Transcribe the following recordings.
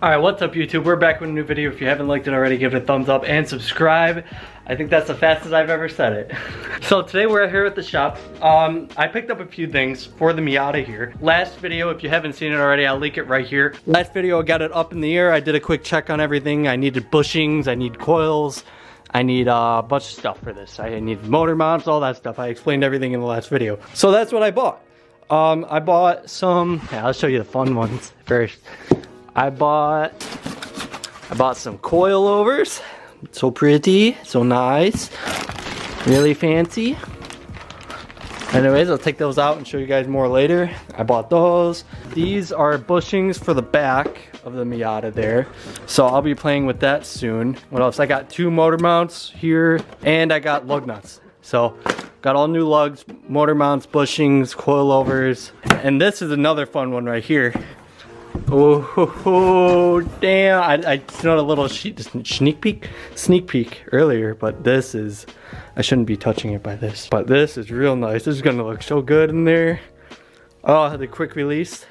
Alright, what's up YouTube? We're back with a new video. If you haven't liked it already, give it a thumbs up and subscribe. I think that's the fastest I've ever said it. So today we're here at the shop. I picked up a few things for the Miata here. Last video, if you haven't seen it already, I'll link it right here. Last video I got it up in the air. I did a quick check on everything. I needed bushings, I need coils, I need a bunch of stuff for this. I need motor mounts, all that stuff. I explained everything in the last video. So that's what I bought. I bought some, I'll show you the fun ones first. I bought some coilovers. So pretty, so nice, really fancy. Anyways, I'll take those out and show you guys more later. I bought those. These are bushings for the back of the Miata there. So I'll be playing with that soon. What else? I got 2 motor mounts here and I got lug nuts. So got all new lugs, motor mounts, bushings, coilovers. And this is another fun one right here. Oh, damn. I smelled a little sneak peek earlier, but this is, I shouldn't be touching it by this, but this is real nice. This is gonna look so good in there. Oh, the quick release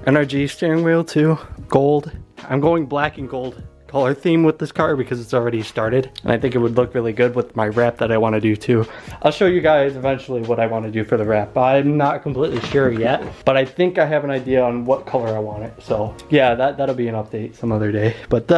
NRG steering wheel too, gold. I'm going black and gold color theme with this car because it's already started, and I think it would look really good with my wrap that I want to do too. I'll show you guys eventually what I want to do for the wrap. I'm not completely sure yet, but I think I have an idea on what color I want it. So yeah, that'll be an update some other day, but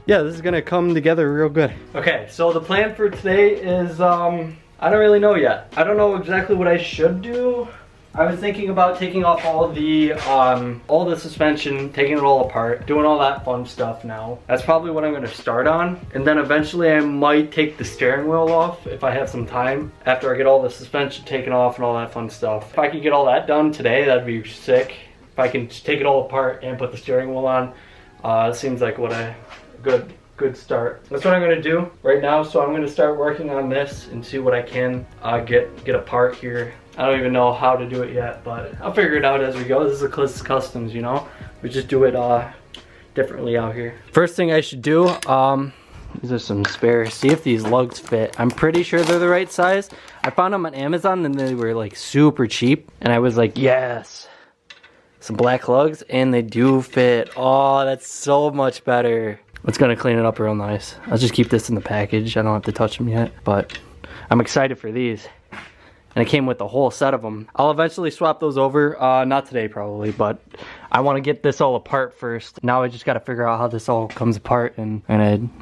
yeah, this is gonna come together real good. Okay, so the plan for today is I don't really know yet. I don't know exactly what I should do. I was thinking about taking off all the suspension, taking it all apart, doing all that fun stuff now. That's probably what I'm gonna start on. And then eventually I might take the steering wheel off if I have some time after I get all the suspension taken off and all that fun stuff. If I could get all that done today, that'd be sick. If I can take it all apart and put the steering wheel on, it seems like what a good start. That's what I'm gonna do right now. So I'm gonna start working on this and see what I can get apart here. I don't even know how to do it yet, but I'll figure it out as we go. This is a Cliss Customs, you know? We just do it differently out here. First thing I should do, these are some spares. See if these lugs fit. I'm pretty sure they're the right size. I found them on Amazon and they were like super cheap. And I was like, yes. Some black lugs and they do fit. Oh, that's so much better. It's gonna clean it up real nice. I'll just keep this in the package. I don't have to touch them yet, but I'm excited for these. And it came with a whole set of them. I'll eventually swap those over, not today probably, but I want to get this all apart first. Now I just got to figure out how this all comes apart and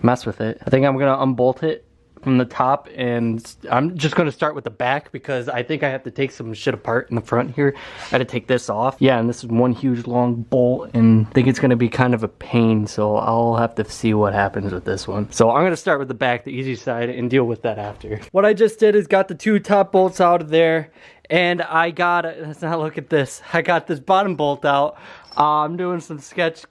mess with it. I think I'm going to unbolt it from the top, and I'm just going to start with the back because I think I have to take some shit apart in the front here. I had to take this off. Yeah, and this is one huge long bolt, and I think it's going to be kind of a pain, so I'll have to see what happens with this one. So I'm going to start with the back, the easy side, and deal with that after. What I just did is got the 2 top bolts out of there, and I got, let's not look at this, I got this bottom bolt out. I'm doing some Cliss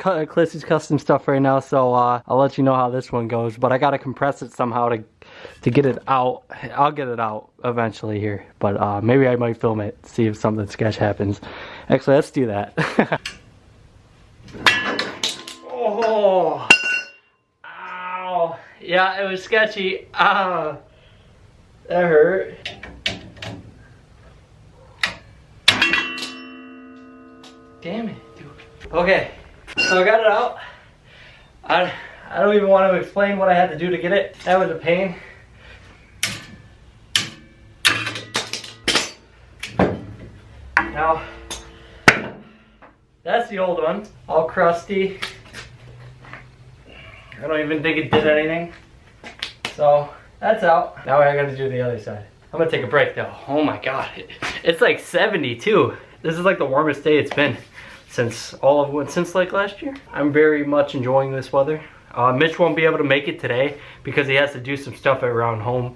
Custom stuff right now, so I'll let you know how this one goes, but I gotta compress it somehow to get it out. I'll get it out eventually here, but maybe I might film it, see if something sketch happens. Actually, let's do that. Oh, ow. Yeah, it was sketchy. Ah, that hurt. Damn it, dude. Okay, so I got it out. I don't even want to explain what I had to do to get it. That was a pain. Now, that's the old one, all crusty. I don't even think it did anything. So, that's out. Now I gotta do the other side. I'm gonna take a break though. Oh my god, it's like 72. This is like the warmest day it's been since like last year. I'm very much enjoying this weather. Mitch won't be able to make it today because he has to do some stuff around home,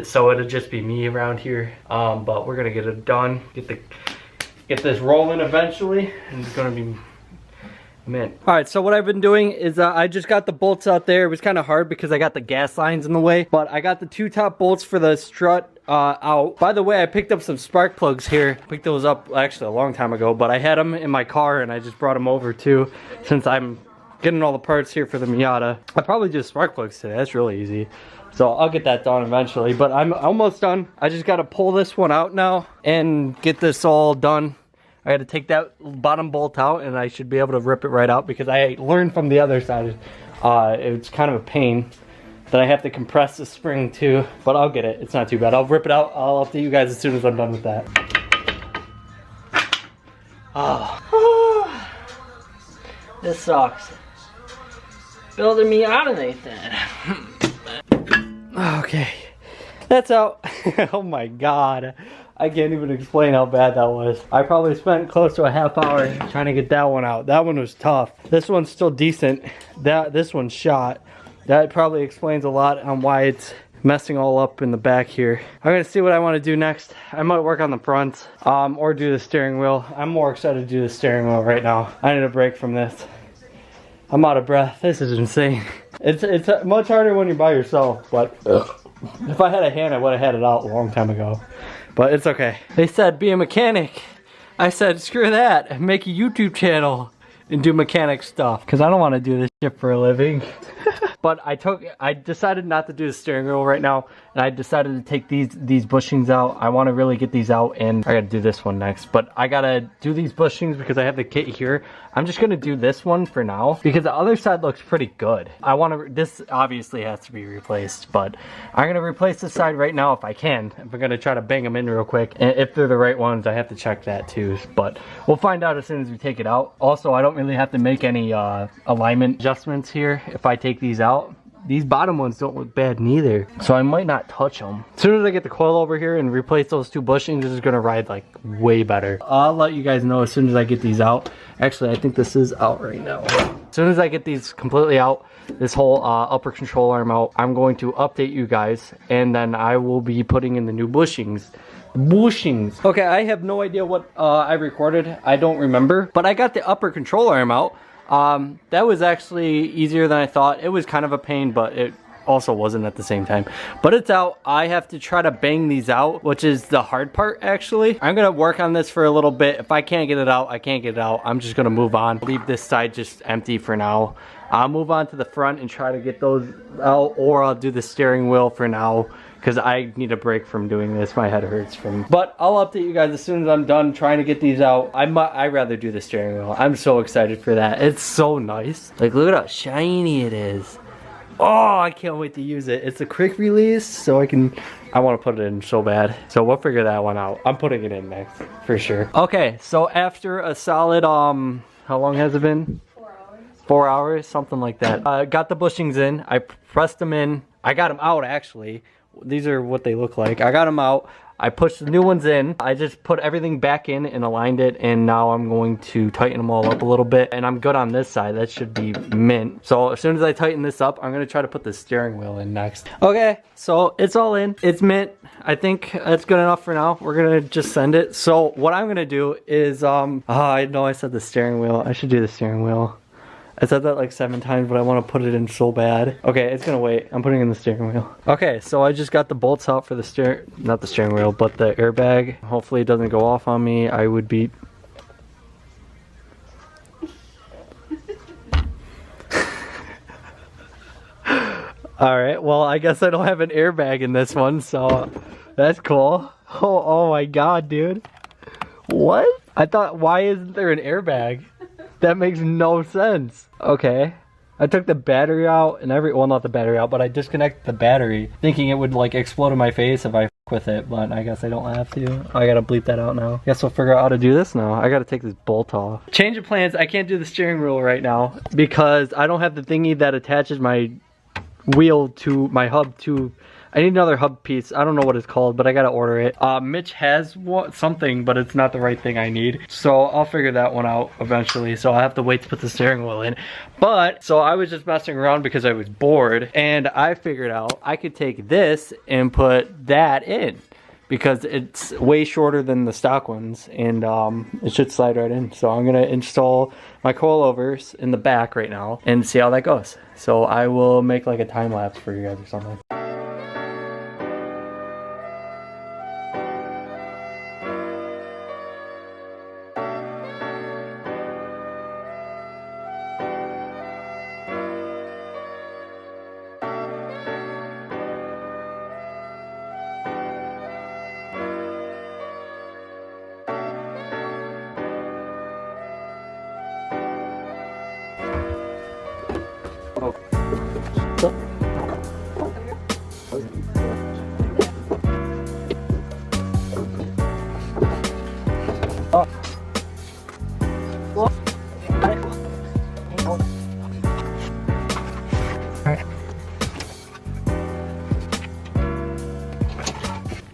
so it'll just be me around here. But we're gonna get it done, get this rolling eventually, and it's gonna be mint. All right, so what I've been doing is I just got the bolts out there. It was kind of hard because I got the gas lines in the way, but I got the 2 top bolts for the strut out. By the way, I picked up some spark plugs here. Picked those up actually a long time ago, but I had them in my car and I just brought them over too, since I'm getting all the parts here for the Miata. I probably do spark plugs today. That's really easy. So I'll get that done eventually, but I'm almost done. I just got to pull this one out now and get this all done. I got to take that bottom bolt out, and I should be able to rip it right out because I learned from the other side. It's kind of a pain that I have to compress the spring too, but I'll get it. It's not too bad. I'll rip it out. I'll update you guys as soon as I'm done with that. Oh, this sucks. Building me out of anything. Okay, that's out. Oh my God. I can't even explain how bad that was. I probably spent close to a half hour trying to get that one out. That one was tough. This one's still decent. This one's shot. That probably explains a lot on why it's messing all up in the back here. I'm gonna see what I want to do next. I might work on the front or do the steering wheel. I'm more excited to do the steering wheel right now. I need a break from this. I'm out of breath. This is insane. It's much harder when you're by yourself, but if I had a hand, I would have had it out a long time ago. But it's okay. They said be a mechanic. I said screw that, make a YouTube channel and do mechanic stuff, because I don't want to do this shit for a living. But I decided not to do the steering wheel right now, and I decided to take these bushings out. I want to really get these out, and I gotta do this one next. But I gotta do these bushings because I have the kit here. I'm just gonna do this one for now because the other side looks pretty good. This obviously has to be replaced, but I'm gonna replace this side right now if I can. If I'm gonna try to bang them in real quick, and if they're the right ones, I have to check that too. But we'll find out as soon as we take it out. Also, I don't really have to make any alignment adjustments here if I take these out. These bottom ones don't look bad neither, so I might not touch them. As soon as I get the coil over here and replace those two bushings, this is gonna ride like way better. I'll let you guys know as soon as I get these out. Actually, I think this is out right now. As soon as I get these completely out, this whole upper control arm out, I'm going to update you guys, and then I will be putting in the new bushings. Okay, I have no idea what I recorded. I don't remember, but I got the upper control arm out. That was actually easier than I thought. It was kind of a pain, but it also wasn't at the same time. But it's out. I have to try to bang these out, which is the hard part actually. I'm gonna work on this for a little bit. If I can't get it out, I can't get it out. I'm just gonna move on. Leave this side just empty for now. I'll move on to the front and try to get those out, or I'll do the steering wheel for now, because I need a break from doing this. My head hurts from. But I'll update you guys as soon as I'm done trying to get these out. I'd rather do the steering wheel. I'm so excited for that. It's so nice. Like, look at how shiny it is. Oh, I can't wait to use it. It's a quick release, so I want to put it in so bad. So we'll figure that one out. I'm putting it in next, for sure. Okay, so after a solid, how long has it been? 4 hours, something like that. Got the bushings in. I pressed them in. I got them out, actually. These are what they look like. I got them out. I pushed the new ones in. I just put everything back in and aligned it, and now I'm going to tighten them all up a little bit, and I'm good on this side. That should be mint. So as soon as I tighten this up, I'm gonna try to put the steering wheel in next. Okay, so it's all in. It's mint. I think that's good enough for now. We're gonna just send it. So what I'm gonna do is, I know I said the steering wheel. I should do the steering wheel. I said that like 7 times, but I want to put it in so bad. Okay, it's gonna wait. I'm putting in the steering wheel. Okay, so I just got the bolts out for the not the steering wheel, but the airbag. Hopefully it doesn't go off on me. I would be... Alright, well, I guess I don't have an airbag in this one, so that's cool. Oh my god, dude. What? I thought, why isn't there an airbag? That makes no sense. Okay. I took the battery out and well, not the battery out, but I disconnected the battery thinking it would like explode in my face if I f with it, but I guess I don't have to. I gotta bleep that out now. Guess we'll figure out how to do this now. I gotta take this bolt off. Change of plans. I can't do the steering wheel right now because I don't have the thingy that attaches my wheel to my hub to... I need another hub piece. I don't know what it's called, but I gotta order it. Mitch has something, but it's not the right thing I need. So I'll figure that one out eventually. So I'll have to wait to put the steering wheel in. But, so I was just messing around because I was bored. And I figured out I could take this and put that in. Because it's way shorter than the stock ones. And it should slide right in. So I'm gonna install my coilovers in the back right now and see how that goes. So I will make like a time lapse for you guys or something.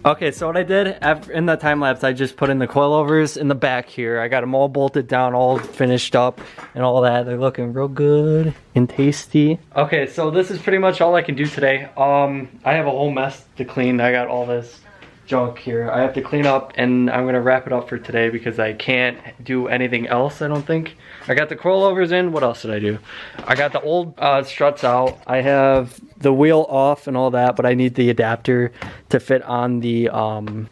Okay, so what I did in the time lapse, I just put in the coilovers in the back here. I got them all bolted down, all finished up and all that. They're looking real good and tasty. Okay, so this is pretty much all I can do today. I have a whole mess to clean. I got all this junk here I have to clean up, and I'm gonna wrap it up for today because I can't do anything else, I don't think. I got the coilovers in. What else did I do? I got the old struts out. I have the wheel off and all that, but I need the adapter to fit on the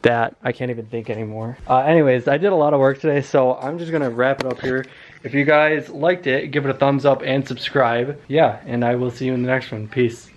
that. I can't even think anymore. Anyways, I did a lot of work today, so I'm just gonna wrap it up here. If you guys liked it, give it a thumbs up and subscribe. Yeah, and I will see you in the next one. Peace.